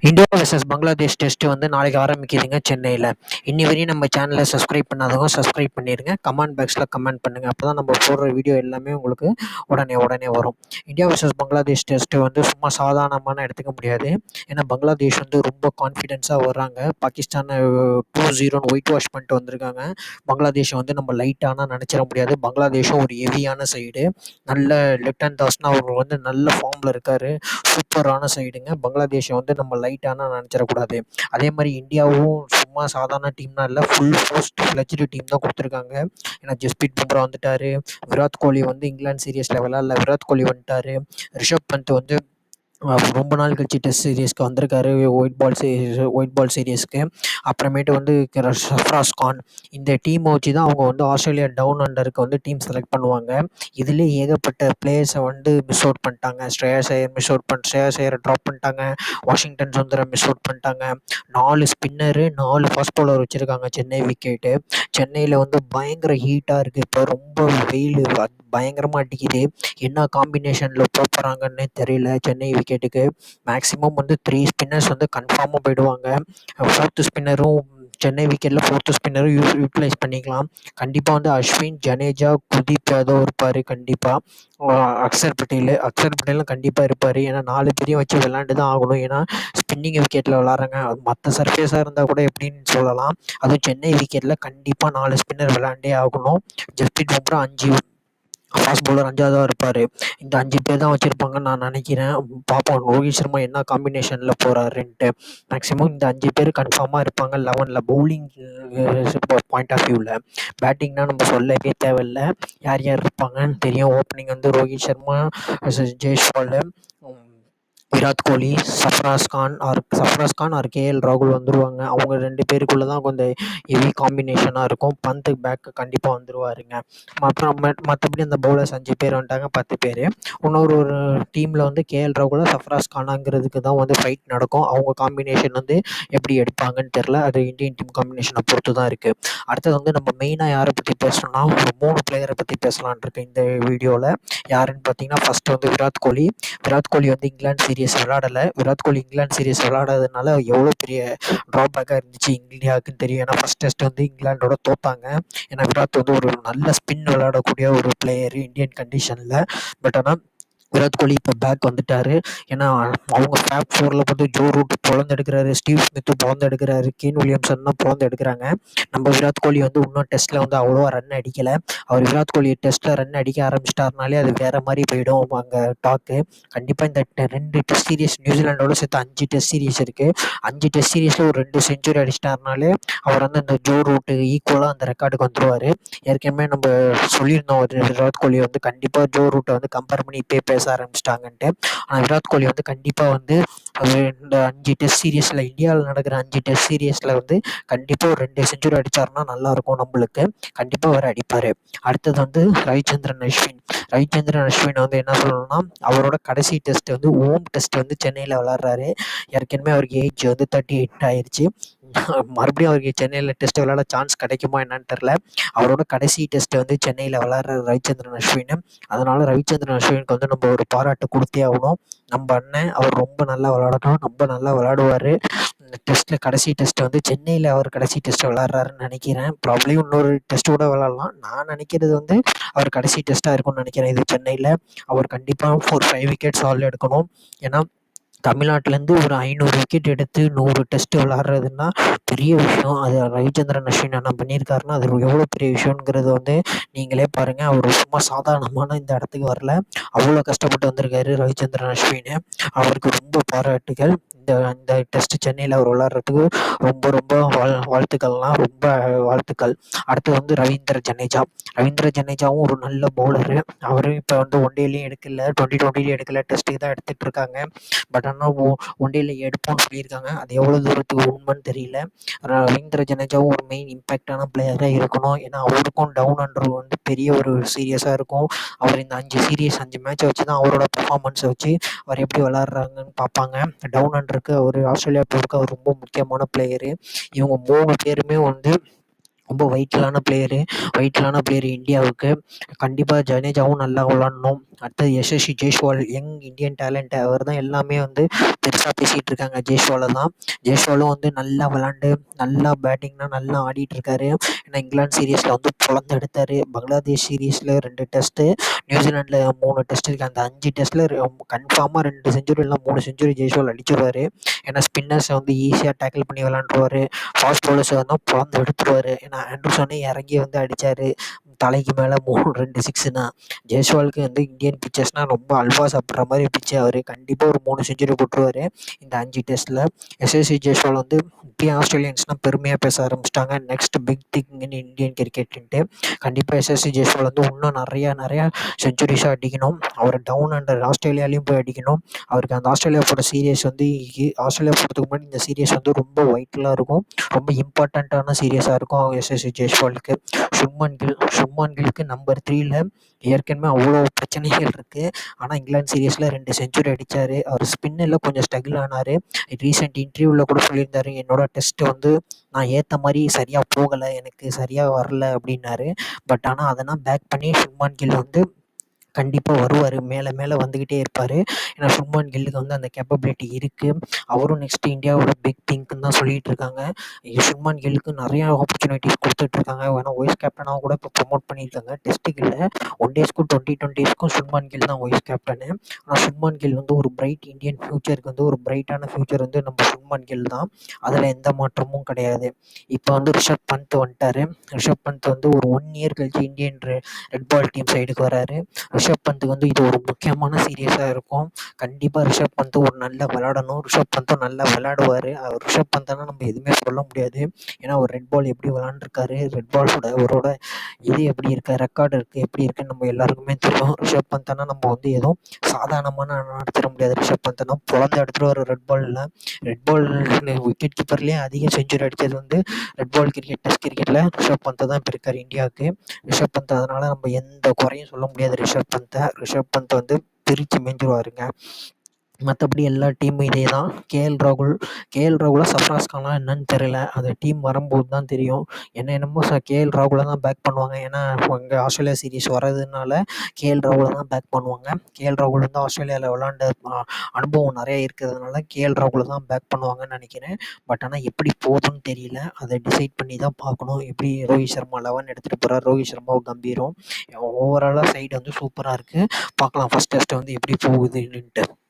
India versus Bangladesh test வந்து நாளைக்கு ஆரம்பிக்குதுங்க சென்னையில். இன்னி வரையும் நம்ம சேனலை சப்ஸ்கிரைப் பண்ணாதவங்க சப்ஸ்கிரைப் பண்ணிடுங்க. கமெண்ட் பாக்ஸில் கமெண்ட் பண்ணுங்கள். அப்போ தான் நம்ம போடுற வீடியோ எல்லாமே உங்களுக்கு உடனே உடனே வரும். இந்தியா வெர்சஸ் பங்களாதேஷ் டெஸ்ட்டு வந்து சும்மா சாதாரணமான எடுத்துக்க முடியாது. ஏன்னா பங்களாதேஷ் வந்து ரொம்ப கான்ஃபிடென்ஸாக வர்றாங்க. பாகிஸ்தானை 2-0 ஒயிட் வாஷ் பண்ணிட்டு வந்திருக்காங்க. பங்களாதேஷை வந்து நம்ம லைட்டானா நினச்சிட முடியாது. பங்களாதேஷும் ஒரு ஹெவியான சைடு. நல்ல லெப்டன் தாஸ்னா அவர் வந்து நல்ல ஃபார்மில் இருக்கார். சூப்பரான சைடுங்க. பங்களாதேஷை வந்து நம்ம லைட்டான நினச்சிடக்கூடாது. அதே மாதிரி இந்தியாவும் சும்மா சாதாரண டீம்லாம் இல்லை, ஃபுல் ஃபோஸ்ட் ஃப்ளெஜ்டு டீம் தான் கொடுத்துருக்காங்க. ஏன்னா ஜஸ்பிரீத் பும்ரா வந்துட்டார். விராட் கோலி வந்து இங்கிலாந்து சீரியஸில் விளாட்ல, விராட் கோலி வந்துட்டார். ரிஷப் பந்த் வந்து ரொம்ப நாள் கழிச்சு டெஸ்ட் சீரீஸ்க்கு வந்திருக்காரு. ஒயிட் பால் சீரீஸ்க்கு அப்புறமேட்டு வந்து சஃப்ராஸ் கான். இந்த டீமை வச்சு தான் அவங்க வந்து ஆஸ்திரேலியா டவுன் அண்டருக்கு வந்து டீம் செலக்ட் பண்ணுவாங்க. இதுலேயே ஏகப்பட்ட பிளேயர்ஸை வந்து மிஸ் அவுட் பண்ணிட்டாங்க. ஸ்ரேயாஸ் ஐயரை ட்ராப் பண்ணிட்டாங்க. வாஷிங்டன் சுந்தரை மிஸ் அவுட் பண்ணிட்டாங்க. 4 ஸ்பின்னரு 4 ஃபாஸ்ட் பவுலர் வச்சுருக்காங்க சென்னை விக்கெட்டு. சென்னையில் வந்து பயங்கர ஹீட்டாக இருக்குது. இப்போ ரொம்ப வெயில் பயங்கரமாக அடிக்குது. என்ன காம்பினேஷனில் போகிறாங்கன்னே தெரியல. சென்னை விக்கெட்டுக்கு மேக்ஸிமம் வந்து 3 ஸ்பின்னர்ஸ் வந்து கன்ஃபார்மாக போயிடுவாங்க. ஃபோர்த்து ஸ்பின்னரும் சென்னை விக்கெட்டில் ஃபோர்த்து ஸ்பின்னரும் யூட்டிலைஸ் பண்ணிக்கலாம். கண்டிப்பாக வந்து அஸ்வின், ஜடேஜா, குல்தீப் யாதவ் இருப்பார். கண்டிப்பாக அக்சர் பட்டேலும் கண்டிப்பாக இருப்பார். ஏன்னா 4 பேரையும் வச்சு விளாண்டு தான் ஆகணும். ஏன்னா ஸ்பின்னிங் விக்கெட்டில் விளாட்றாங்க. மற்ற சர்ஃபேஸாக இருந்தால் கூட எப்படின்னு சொல்லலாம். அதுவும் சென்னை விக்கெட்டில் கண்டிப்பாக 4 ஸ்பின்னர் விளாண்டே ஆகணும். ஜஸ்பிரீத் பும்ரா 5 ஃபாஸ்ட் பவுலர் 5ஆவதாக இருப்பார். இந்த 5 பேர் தான் வச்சுருப்பாங்கன்னு நான் நினைக்கிறேன். பார்ப்போம் ரோஹித் சர்மா என்ன காம்பினேஷனில் போகிறாருன்ட்டு. மேக்ஸிமம் இந்த 5 பேர் கன்ஃபார்மாக இருப்பாங்க 11ல். பவுலிங் பாயிண்ட் ஆஃப் வியூவில் பேட்டிங்னால் நம்ம சொல்லவே தேவையில்ல. யார் யார் இருப்பாங்கன்னு தெரியும். ஓப்பனிங் வந்து ரோஹித் சர்மா, ஜெய்ஸ்வால், விராட் கோலி, சஃப்ராஸ் கான் ஆர் கேஎல் ராகுல் வந்துடுவாங்க. அவங்க 2 பேருக்குள்ளே தான் கொஞ்சம் ஹெவி காம்பினேஷனாக இருக்கும். பந்து பேக்கு கண்டிப்பாக வந்துடுவாருங்க. மற்றபடி அந்த பவுலர்ஸ் 5 பேர் வந்துட்டாங்க, 10 பேர். இன்னொரு டீமில் வந்து கேஎல் ராகுலா சஃப்ராஸ் கானாங்கிறதுக்கு தான் வந்து ஃபைட் நடக்கும். அவங்க காம்பினேஷன் வந்து எப்படி எடுப்பாங்கன்னு தெரில. அது இந்தியன் டீம் காம்பினேஷனை பொறுத்து தான் இருக்குது. அடுத்தது வந்து நம்ம மெயினாக யாரை பற்றி பேசணும்னா ஒரு 3 பிளேயரை பற்றி பேசலான் இருக்கேன் இந்த வீடியோவில். யாருன்னு பார்த்தீங்கன்னா ஃபஸ்ட்டு வந்து விராட் கோலி வந்து இங்கிலாந்து சீரியஸ் விளையாடலை. விராட் கோலி இங்கிலாந்து சீரியஸ் விளையாடாததுனால எவ்வளோ பெரிய ட்ராபேக்காக இருந்துச்சு இந்தியாவுக்குன்னு தெரியும். ஏன்னா ஃபஸ்ட் டெஸ்ட் வந்து இங்கிலாண்டோட தோத்தாங்க. ஏன்னா விராட் வந்து ஒரு நல்ல ஸ்பின் விளையாடக்கூடிய ஒரு பிளேயரு இந்தியன் கண்டிஷனில். பட் ஆனால் விராட் கோலி இப்போ பேக் வந்துட்டார். ஏன்னா அவங்க ஃபேப் 4ல் பார்த்து ஜோ ரூட் எடுக்கிறாரு, ஸ்டீவ் ஸ்மித்து எடுக்கிறாரு, கேன் வில்லியம்சன் தான் எடுக்கிறாங்க. நம்ம விராட் கோலி வந்து இன்னும் டெஸ்ட்டில் வந்து அவ்வளோவா ரன் அடிக்கலை. அவர் விராட் கோலி டெஸ்ட்டில் ரன் அடிக்க ஆரம்பிச்சிட்டாருனாலே அது வேறு மாதிரி போயிடும் அங்கே டாக்கு. கண்டிப்பாக இந்த 2 டெஸ்ட் சீரிஸ் நியூசிலாண்டோட சேர்த்து 5 டெஸ்ட் சீரிஸ் இருக்குது. 5 டெஸ்ட் சீரிஸில் ஒரு 2 செஞ்சுரி அடிச்சிட்டாருனாலே அவர் வந்து அந்த ஜோ ரூட்டு ஈக்குவலாக அந்த ரெக்கார்டுக்கு வந்துடுவார். ஏற்கனவே நம்ம சொல்லியிருந்தோம் விராட் கோலி வந்து கண்டிப்பாக ஜோ ரூட்டை வந்து கம்பேர் பண்ணி இப்போ பேச ஆரம்பிச்சிட்டாங்கன்ட்டு. ஆனால் விராட் கோலி வந்து கண்டிப்பாக வந்து இந்த 5 டெஸ்ட் சீரியஸில் இந்தியாவில் நடக்கிற 5 டெஸ்ட் சீரியஸில் வந்து கண்டிப்பாக ஒரு 2 செஞ்சுரி அடித்தாருன்னா நல்லாயிருக்கும் நம்மளுக்கு. கண்டிப்பாக அவர் அடிப்பார். அடுத்தது வந்து ரவிச்சந்திரன் அஸ்வின் வந்து என்ன சொல்லணும்னா அவரோட கடைசி டெஸ்ட் வந்து ஹோம் டெஸ்ட் வந்து சென்னையில் விளாட்றாரு. ஏற்கனவே அவருக்கு ஏஜ் வந்து 38 ஆயிடுச்சு. மறுபடியும் அவருக்கு சென்னையில் டெஸ்ட் விளையாட சான்ஸ் கிடைக்குமா என்னன்னு தெரில. அவரோட கடைசி டெஸ்ட் வந்து சென்னையில் விளாட்ற ரவிச்சந்திரன் அஸ்வின். அதனால் ரவிச்சந்திரன் அஸ்வினுக்கு வந்து நம்ம ஒரு பாராட்டு கொடுத்தே ஆகணும். நம்ம அண்ணன் அவர் ரொம்ப நல்லா விளாடணும், ரொம்ப நல்லா விளாடுவார். இந்த டெஸ்ட்டில் கடைசி டெஸ்ட் வந்து சென்னையில் அவர் கடைசி டெஸ்ட்டை விளாட்றாருன்னு நினைக்கிறேன். ப்ராப்ளி இன்னொரு டெஸ்ட் கூட விளாட்லாம். நான் நினைக்கிறது வந்து அவர் கடைசி டெஸ்ட்டாக இருக்கும்னு நினைக்கிறேன் இது சென்னையில். அவர் கண்டிப்பாக ஒரு 5 விக்கெட்ஸ் ஆல் எடுக்கணும். ஏன்னா தமிழ்நாட்டிலேருந்து ஒரு 500 விக்கெட் எடுத்து 100 டெஸ்ட் விளாட்றதுன்னா பெரிய விஷயம். அது ரவிச்சந்திரன் அஸ்வின் என்ன பண்ணியிருக்காருன்னா அது எவ்வளோ பெரிய விஷயங்கிறது வந்து நீங்களே பாருங்கள். அவர் சும்மா சாதாரணமான இந்த இடத்துக்கு வரல, அவ்வளோ கஷ்டப்பட்டு வந்திருக்காரு ரவிச்சந்திரன் அஸ்வின். அவருக்கு ரொம்ப பாராட்டுகள். இந்த இந்த டெஸ்ட் சென்னையில் அவர் விளாட்றதுக்கு ரொம்ப ரொம்ப வாழ்த்துக்கள். அடுத்து வந்து ரவீந்திர ஜடேஜாவும் ஒரு நல்ல பவுலரு. அவரும் இப்போ வந்து ஒன்டேலையும் எடுக்கல, 2020 எடுக்கல, டெஸ்ட்டுக்கு தான் எடுத்துகிட்டு இருக்காங்க. பட் ஆனால் ஒன்டேல எடுப்போம்னு சொல்லியிருக்காங்க. அது எவ்வளோ தூரத்துக்கு உண்மைன்னு தெரியல. ரவீந்திர ஜடேஜாவும் ஒரு மெயின் இம்பேக்டான பிளேயராக இருக்கணும். ஏன்னா அவருக்கும் டவுன் அண்டர் வந்து பெரிய ஒரு சீரியஸாக இருக்கும். அவர் இந்த 5 மேட்சை வச்சு தான் அவரோட பெர்ஃபார்மன்ஸை வச்சு அவர் எப்படி விளாட்றாங்கன்னு பார்ப்பாங்க. டவுன் அண்டருக்கு அவர் ஆஸ்திரேலியா டூருக்கு அவர் ரொம்ப முக்கியமான பிளேயரு. இவங்க 3 பேருமே வந்து ரொம்ப வைட்டலான பிளேயரு இந்தியாவுக்கு. கண்டிப்பாக ஜடேஜாவும் நல்லா விளாடணும். அடுத்தது Yashasvi Jaiswal, young Indian talent. அவர் தான் எல்லாமே வந்து பெருசாக பேசிகிட்டு இருக்காங்க, ஜெய்ஸ்வாலை தான். ஜெய்ஸ்வாலும் வந்து நல்லா விளாண்டு, நல்லா பேட்டிங்னா நல்லா ஆடிட்டு இருக்காரு. ஏன்னா இங்கிலாந்து சீரீஸில் வந்து பொழந்து எடுத்தார். பங்களாதேஷ் சீரீஸில் 2 டெஸ்ட்டு, நியூசிலாண்டில் 3 டெஸ்ட் இருக்குது. அந்த 5 டெஸ்ட்டில் கன்ஃபார்மாக 2 செஞ்சுரி இல்லைனா 3 செஞ்சுரி ஜெய்ஸ்வால் அடிச்சிருவார். ஏன்னா ஸ்பின்னர்ஸை வந்து ஈஸியாக டேக்கிள் பண்ணி விளாண்டுருவார். ஃபாஸ்ட் பவுலர்ஸை வந்து பொழந்து எடுத்துருவார். ஏன்னா ஆண்டர்சனே இறங்கி வந்து அடித்தார் தலைக்கு மேலே 2 சிக்ஸுனா. ஜெய்ஸ்வாலுக்கு வந்து இந்தியன் பிச்சர்ஸ்னால் ரொம்ப அல்வா சாப்பிட்ற மாதிரி பிச்சு. அவர் கண்டிப்பாக ஒரு 3 செஞ்சுரி போட்டுருவார் இந்த 5 டெஸ்ட்டில். எஸ்எஸ்சி ஜெய்ஸ்வால் வந்து இப்பயே ஆஸ்திரேலியன்ஸ்னால் பெருமையாக பேச ஆரம்பிச்சிட்டாங்க, next big thing in Indian கிரிக்கெட்டுன்ட்டு. கண்டிப்பாக எஸ்எஸ்சி ஜெய்ஸ்வால் வந்து இன்னும் நிறையா செஞ்சுரிஸாக அடிக்கணும். அவர் டவுன் அண்டர் ஆஸ்திரேலியாலையும் போய் அடிக்கணும். அவருக்கு அந்த ஆஸ்திரேலியா போகிற சீரியஸ் வந்து ஆஸ்திரேலியா போகிறதுக்கு முன்னாடி இந்த சீரியஸ் வந்து ரொம்ப வைட்டலாக இருக்கும், ரொம்ப இம்பார்ட்டண்ட்டான சீரியஸாக இருக்கும் எஸ்எஸ்சி ஜெய்ஸ்வாலுக்கு. சுப்மான் கில்க்கு நம்பர் 3ல ஏற்கனவே அவ்வளோ பிரச்சனைகள் இருக்குது. ஆனால் இங்கிலாந்து சீரீஸில் 2 செஞ்சுரி அடித்தார். அவர் ஸ்பின்னில் கொஞ்சம் ஸ்ட்ரகிள் ஆனார். ரீசெண்ட் இன்டர்வியூவில் கூட சொல்லியிருந்தார், என்னோட டெஸ்ட்டு வந்து நான் ஏற்ற மாதிரி சரியாக போகலை, எனக்கு சரியாக வரல அப்படின்னாரு. பட் ஆனால் அதெல்லாம் பேக் பண்ணி சுப்மான் கில் வந்து கண்டிப்பாக வருவார், மேலே வந்துக்கிட்டே இருப்பார். ஏன்னா சுப்மான் கில்லுக்கு வந்து அந்த கேப்பபிலிட்டி இருக்குது. அவரும் நெக்ஸ்ட் இந்தியாவோட பிக் திங்க்னு தான் சொல்லிகிட்டு இருக்காங்க. சுப்மான் கில்லுக்கு நிறையா ஆப்பர்ச்சுனிட்டிஸ் கொடுத்துட்ருக்காங்க. ஏன்னா வைஸ் கேப்டனாக கூட இப்போ ப்ரொமோட் பண்ணியிருக்காங்க. டெஸ்ட்டுக்கு இல்லை, ஒன் டேஸ்க்கும் 2020ஸ்க்கும் சுப்மான் கில் தான் வைஸ் கேப்டனு. ஆனால் சுப்மான் கில் வந்து ஒரு பிரைட் இந்தியன் ஃப்யூச்சருக்கு வந்து ஒரு பிரைட்டான ஃப்யூச்சர் வந்து நம்ம சுப்மான் கில் தான். அதில் எந்த மாற்றமும் கிடையாது. இப்போ வந்து ரிஷப் பந்த் வந்துட்டார். ரிஷப் பந்த் வந்து ஒரு 1 இயர் கழிச்சு இந்தியன் ரெட் பால் டீம் சைடுக்கு வராரு. ரிஷப் பந்துக்கு வந்து இது ஒரு முக்கியமான சீரியஸாக இருக்கும். கண்டிப்பாக ரிஷப் பந்த் ஒரு நல்லா விளாடணும். ரிஷப் பந்தும் நல்லா விளாடுவார். அவர் ரிஷப் பந்தனா நம்ம எதுவுமே சொல்ல முடியாது. ஏன்னா அவர் ரெட் பால் எப்படி விளாண்டுருக்காரு, ரெட் பாலோட அவரோட இது எப்படி இருக்குது, ரெக்கார்டு எப்படி இருக்குன்னு நம்ம எல்லாருக்குமே தெரியும். ரிஷப் பந்தனா நம்ம வந்து எதுவும் சாதாரணமான நடத்திட முடியாது. ரிஷப் பந்தனா பொழந்து எடுத்துகிட்டு ரெட் பால் விக்கெட் கீப்பர்லேயே அதிக செஞ்சுரி அடித்தது வந்து ரெட் பால் கிரிக்கெட், டெஸ்ட் கிரிக்கெட்டில் ரிஷப் பந்த் தான் இப்போ இருக்கார் இந்தியாவுக்கு. ரிஷப் பந்த் அதனால் நம்ம எந்த குறையும் சொல்ல முடியாது. ரிஷப் பந்த் வந்து பிரித்து மேய்ஞ்சிருவாருங்க. மற்றபடி எல்லா டீமும் இதே தான். கேஎல் ராகுலா சர்ஃப்ராஸ் கானா என்னன்னு தெரியல, அந்த டீம் வரும்போது தான் தெரியும். என்னமோ கேஎல் ராகுலை தான் பேக் பண்ணுவாங்க. ஏன்னா இங்கே ஆஸ்திரேலியா சீரீஸ் வர்றதுனால கேஎல் ராகுலை தான் பேக் பண்ணுவாங்க. கேஎல் ராகுல் வந்து ஆஸ்திரேலியாவில் விளாண்ட அனுபவம் நிறைய இருக்கிறதுனால கேஎல் ராகுலை தான் பேக் பண்ணுவாங்கன்னு நினைக்கிறேன். பட் ஆனால் எப்படி போகுதுன்னு தெரியல, அதை டிசைட் பண்ணி தான் பார்க்கணும். எப்படி ரோஹித் சர்மா 11 எடுத்துகிட்டு போகிறார், ரோஹித் சர்மாவும் கம்பீரும். ஓவராலாக சைடு வந்து சூப்பராக இருக்குது. பார்க்கலாம் ஃபஸ்ட் டெஸ்ட் வந்து எப்படி போகுதுன்னுட்டு.